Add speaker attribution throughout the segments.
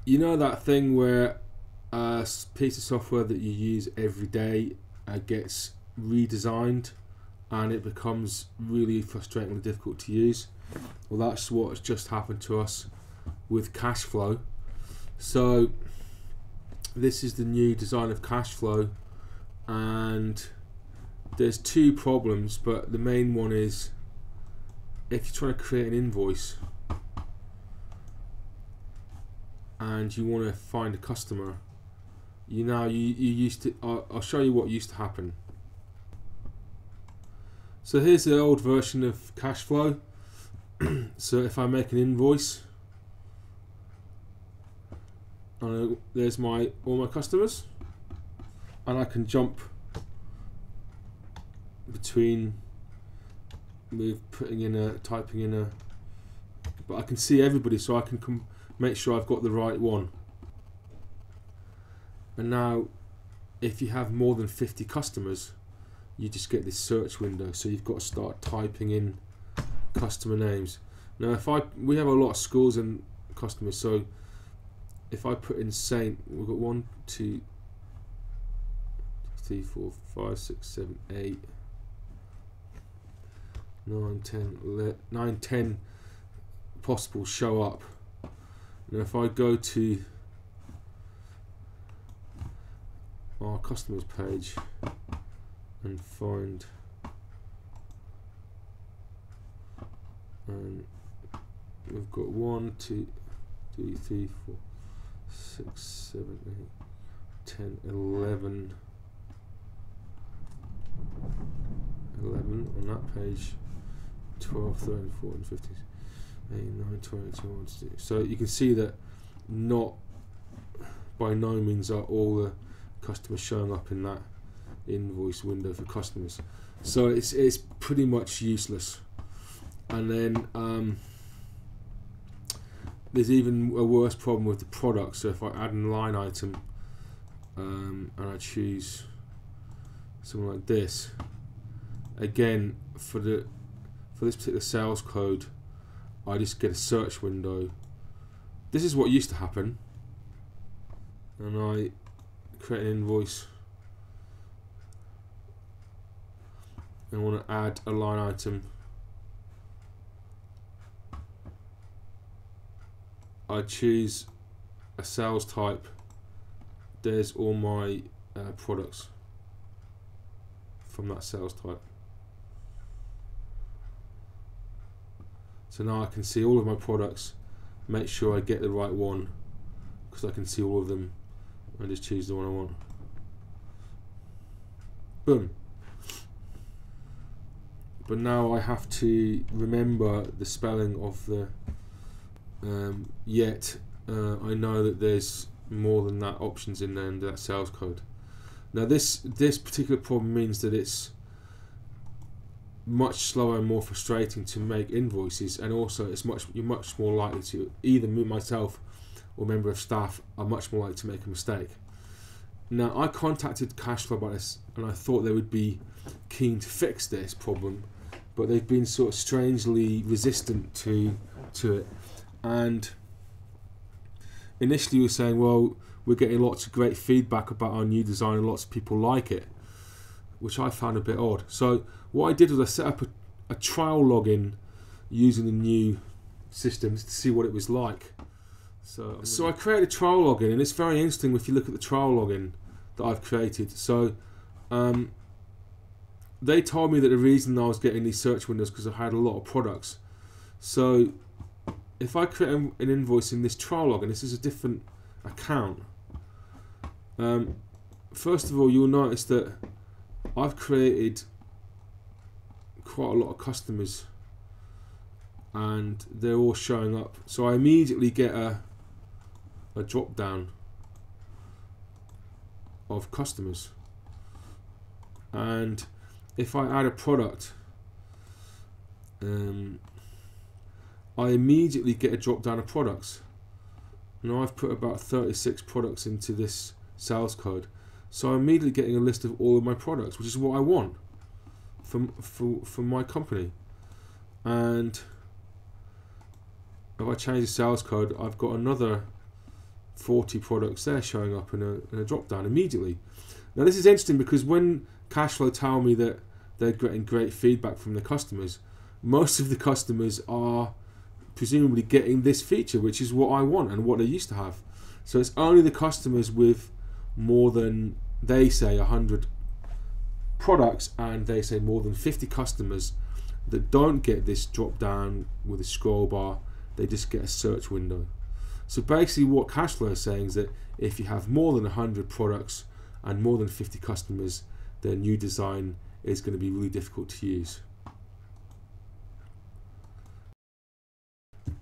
Speaker 1: You know that thing where a piece of software that you use every day gets redesigned and it becomes really frustratingly difficult to use? Well, that's what has just happened to us with Kashflow. So this is the new design of Kashflow, and there's two problems, but the main one is if you're trying to create an invoice and you want to find a customer, you used to, I'll show you what used to happen. So here's the old version of Kashflow. So if I make an invoice, there's all my customers, and I can jump between with typing in a, but I can see everybody, so I can make sure I've got the right one. And now if you have more than 50 customers, you just get this search window, so you've got to start typing in customer names. Now we have a lot of schools and customers, so if I put in Saint, we've got 1, 2, 3, 4, 5, 6, 7, 8, 9, 10, 11, 9, 10 possible show up. Now if I go to our customers page and find, and we've got 1, 2, 3, 3, 4, 6, 7, 8, 10, 11 on that page, 12, 13, 14, 15, 18, 19, 20, 21, 22. So you can see that not by no means are all the customers showing up in that invoice window for customers. So it's pretty much useless. And then there's even a worse problem with the product. So if I add a line item and I choose something like this, again for this particular sales code, I just get a search window. This is what used to happen, and I create an invoice and want to add a line item. I choose a sales type. There's all my products from that sales type. So now I can see all of my products, make sure I get the right one, because I can see all of them, and just choose the one I want. Boom. But now I have to remember the spelling of the yet I know that there's more than that options in there in that sales code. Now this particular problem means that it's much slower and more frustrating to make invoices, and also you're much more likely to, either myself or a member of staff are much more likely to make a mistake. Now I contacted Kashflow about this, and I thought they would be keen to fix this problem, but they've been sort of strangely resistant to it. And initially we were saying, well, we're getting lots of great feedback about our new design and lots of people like it, which I found a bit odd. So what I did was I set up a trial login using the new systems to see what it was like. So I created a trial login, and it's very interesting if you look at the trial login that I've created. So they told me that the reason I was getting these search windows because I had a lot of products. So if I create an invoice in this trial login, this is a different account. First of all, you'll notice that I've created quite a lot of customers, and they're all showing up. So I immediately get a drop down of customers, and if I add a product, I immediately get a drop down of products. Now I've put about 36 products into this sales code, so I'm immediately getting a list of all of my products, which is what I want from my company. And if I change the sales code, I've got another 40 products there showing up in a drop down immediately. Now this is interesting because when Kashflow tell me that they're getting great feedback from the customers, most of the customers are presumably getting this feature, which is what I want and what they used to have. So it's only the customers with more than, they say, 100 products, and they say more than 50 customers that don't get this drop down with a scroll bar. They just get a search window. So basically what Kashflow is saying is that if you have more than 100 products and more than 50 customers, their new design is going to be really difficult to use.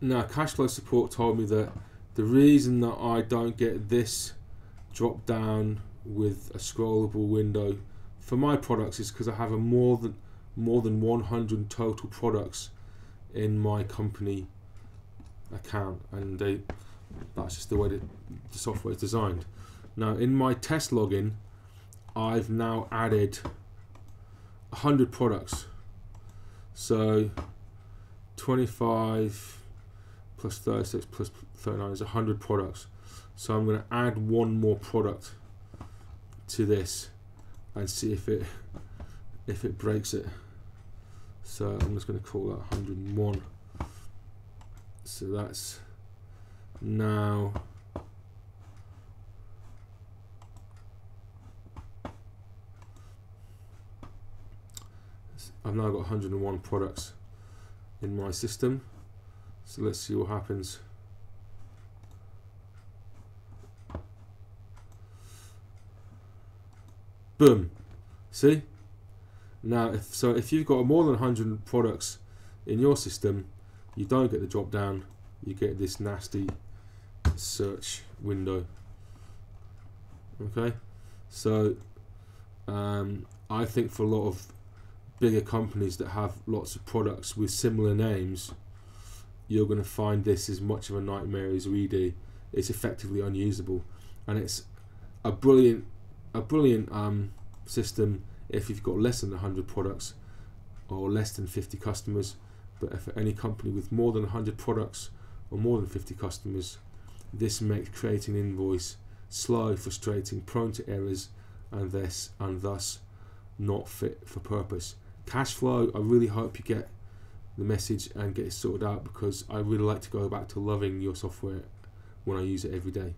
Speaker 1: Now Kashflow support told me that the reason that I don't get this drop down with a scrollable window for my products is because I have a more than 100 total products in my company account, and that's just the way that the software is designed. Now in my test login, I've now added 100 products, so 25 plus 36 plus 39 is 100 products. So I'm going to add one more product to this and see if it breaks it. So I'm just going to call that 101. So that's now I've now got 101 products in my system. So let's see what happens. Boom. See? Now if you've got more than 100 products in your system, you don't get the drop down, you get this nasty search window. Okay? So I think for a lot of bigger companies that have lots of products with similar names, you're going to find this as much of a nightmare as we do. It's effectively unusable, and it's a brilliant system if you've got less than 100 products or less than 50 customers. But if any company with more than 100 products or more than 50 customers, this makes creating an invoice slow, frustrating, prone to errors, and thus not fit for purpose. Kashflow, I really hope you get the message and get it sorted out, because I really like to go back to loving your software when I use it every day.